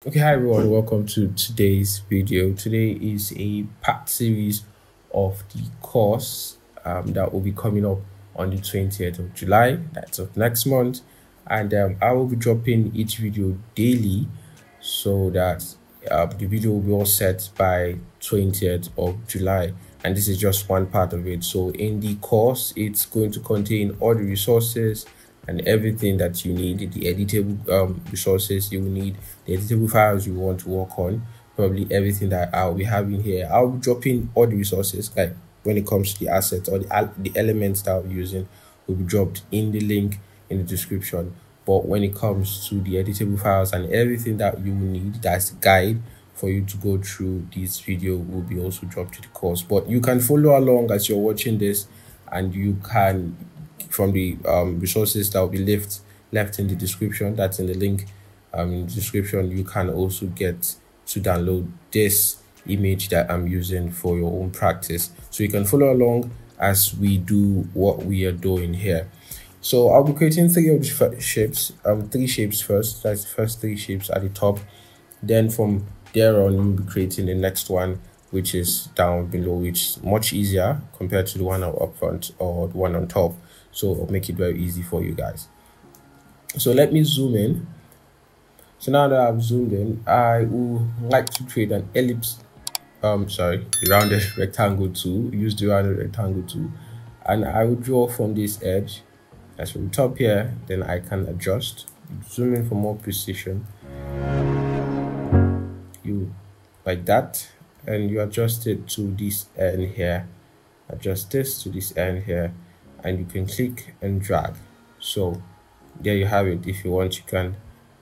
Okay, hi everyone, welcome to today's video. Today is a part series of the course that will be coming up on the 20th of July, that's of next month. And I will be dropping each video daily so that the video will be all set by 20th of July. And this is just one part of it. So in the course, it's going to contain all the resources and everything that you need, the editable resources you will need, the editable files you want to work on, probably everything that I'll be having here. I'll be dropping all the resources, like when it comes to the assets or the elements that I'll be using will be dropped in the link in the description. But when it comes to the editable files and everything that you will need, that's the guide for you to go through, this video will be also dropped to the course. But you can follow along as you're watching this, and you can, from the resources that will be left in the description, that's in the link in the description, you can also get to download this image that I'm using for your own practice, so you can follow along as we do what we are doing here. So I'll be creating three of the shapes, three shapes first. That's the first three shapes at the top. Then from there on, we'll be creating the next one, which is down below, which is much easier compared to the one up front or the one on top. So I'll make it very easy for you guys. So let me zoom in. So now that I've zoomed in, I would like to create an ellipse, the rounded rectangle tool. Use the rounded rectangle tool, and I will draw from this edge. That's from the top here. Then I can adjust, zoom in for more precision. You like that, and you adjust it to this end here. Adjust this to this end here, and you can click and drag. So there you have it. If you want, you can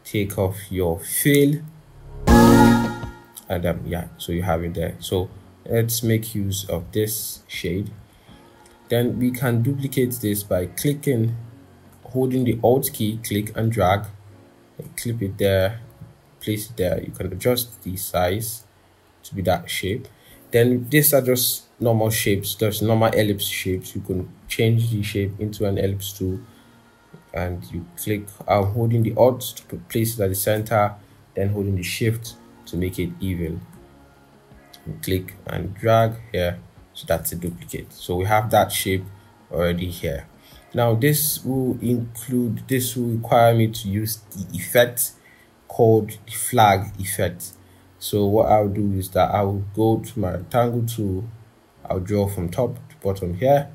take off your fill, and yeah, so you have it there. So let's make use of this shade. Then we can duplicate this by holding the Alt key, click and drag, and clip it there, place it there. You can adjust the size to be that shape. Then these are just normal shapes, there's normal ellipse shapes. You can change the shape into an ellipse tool, and you click holding the Alt to place it at the center, then holding the Shift to make it even. You click and drag here, so that's a duplicate. So we have that shape already here. Now this will require me to use the effect called the flag effect. So what I'll do is that I will go to my rectangle tool, I'll draw from top to bottom here,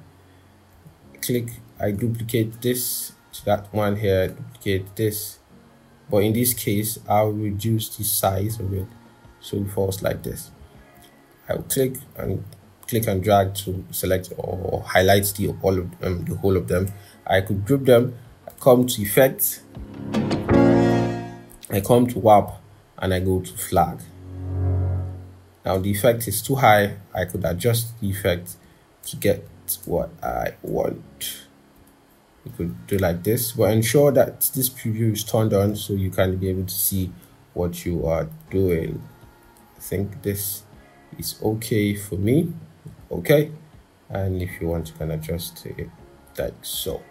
click, I duplicate this to that one here, duplicate this, but in this case I'll reduce the size of it so it falls like this. I will click and drag to select or highlight the whole of them. I could group them. I come to effect, I come to warp, and I go to flag. Now the effect is too high. I could adjust the effect to get what I want. You could do like this, but ensure that this preview is turned on so you can be able to see what you are doing. I think this is okay for me. Okay, and if you want, you can adjust it like so.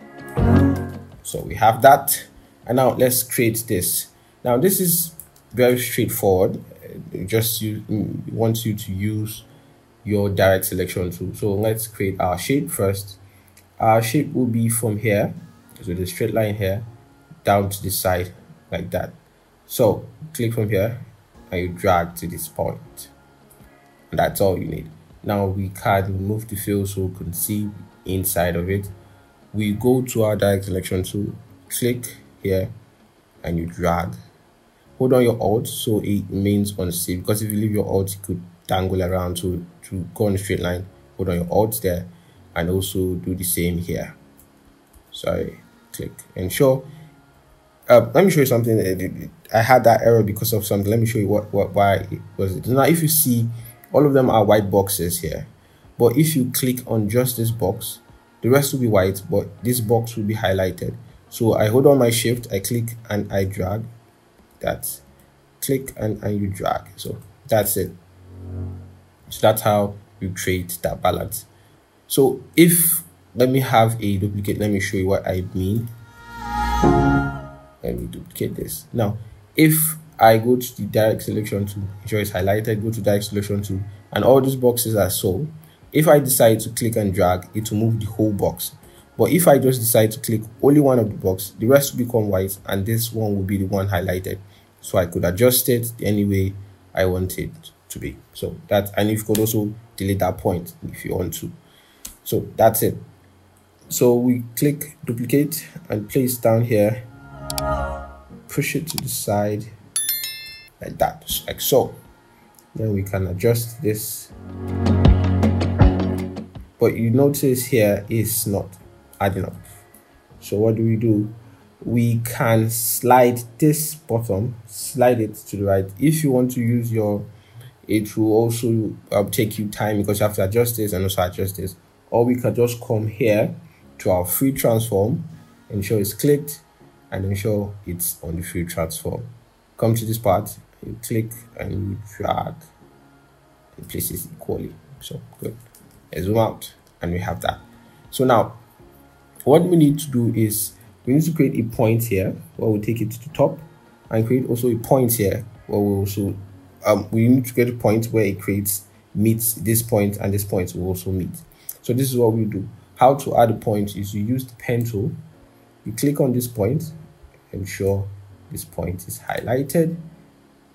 So we have that, and now let's create this. Now this is very straightforward. It wants you to use your direct selection tool. So let's create our shape first. Our shape will be from here, so the straight line here, down to the side like that. So click from here and you drag to this point, and that's all you need. Now we can remove the fill so we can see inside of it. We go to our direct selection tool, click here, and you drag. Hold on your Alt so it remains on safe, because if you leave your Alt, you could dangle around to go on a straight line. Hold on your Alt there, and also do the same here. Sorry, click. Ensure. Let me show you something. I had that error because of something. Let me show you why it was it. Now, if you see, all of them are white boxes here, but if you click on just this box, the rest will be white, but this box will be highlighted. So I hold on my Shift, I click and I drag. That's click and you drag. So that's it. So that's how you create that balance. So if, let me have a duplicate, let me show you what I mean. Let me duplicate this. Now if I go to the direct selection tool, ensure it's highlighted, go to direct selection tool, and all these boxes are so. If I decide to click and drag, it will move the whole box. But if I just decide to click only one of the box, the rest will become white, and this one will be the one highlighted. So I could adjust it any way I want it to be. So that, and you could also delete that point if you want to. So that's it. So we click duplicate and place down here, push it to the side like that, just like so. Then we can adjust this. But you notice here it's not adding up. So what do? We can slide this bottom, slide it to the right. If you want to use your, it will also take you time because you have to adjust this and also adjust this. Or we can just come here to our free transform, ensure it's clicked, and ensure it's on the free transform. Come to this part, you click and you drag and place it equally. So good. Let's zoom out and we have that. So now what we need to do is we need to create a point here where we'll take it to the top, and create also a point here where we'll also we need to create a point where it meets this point, and this point will also meet. So this is what we do. How to add a point is you use the pen tool, you click on this point, ensure this point is highlighted.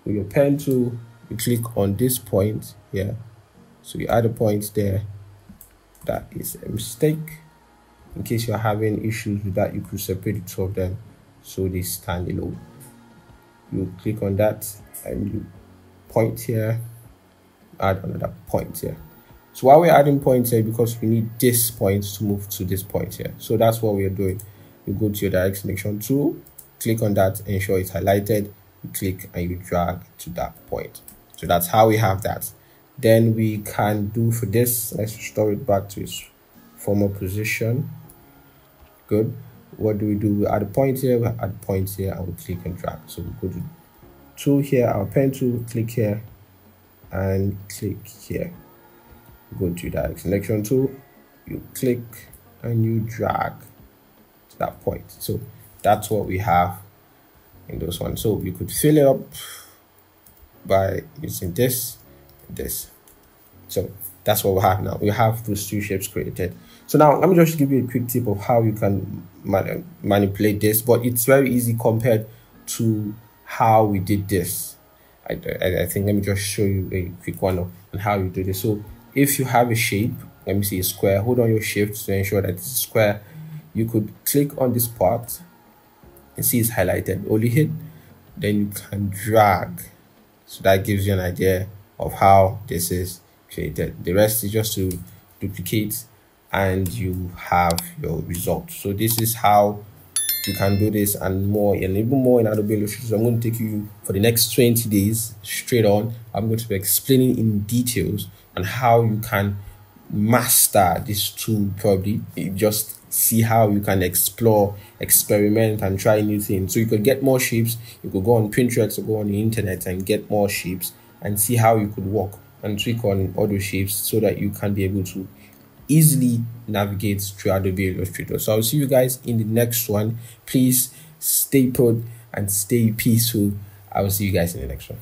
With your pen tool, you click on this point here, so you add a point there. That is a mistake. In case you're having issues with that, you could separate the two of them so they stand alone. You click on that and you point here, add another point here. So while we're adding points here, because we need this point to move to this point here, so that's what we're doing. You go to your direct selection tool, click on that, ensure it's highlighted, you click and you drag to that point. So that's how we have that. Then we can do for this, let's restore it back to its former position. Good. What do? We add a point here, we add a point here, and we click and drag. So we go to tool here, our pen tool, click here and click here. Go to direct selection tool, you click and you drag to that point. So that's what we have in those ones. So you could fill it up by using this. So that's what we have now. We have those two shapes created. So now let me just give you a quick tip of how you can manipulate this, but it's very easy compared to how we did this. I think let me just show you a quick one on how you do this. So if you have a shape, let me see a square, hold on your shift to ensure that it's a square. You could click on this part and see it's highlighted. Only hit, then you can drag. So that gives you an idea of how this is created. The rest is just to duplicate and you have your result. So this is how you can do this and more, and even more in Adobe Illustrator. So I'm going to take you for the next 20 days straight on. I'm going to be explaining in details on how you can master this tool. Probably you just see how you can explore, experiment, and try new things. So you could get more shapes. You could go on Pinterest or go on the internet and get more shapes and see how you could work and tweak on other shapes so that you can be able to easily navigate through Adobe Illustrator. So I'll see you guys in the next one. Please stay put and stay peaceful. I will see you guys in the next one.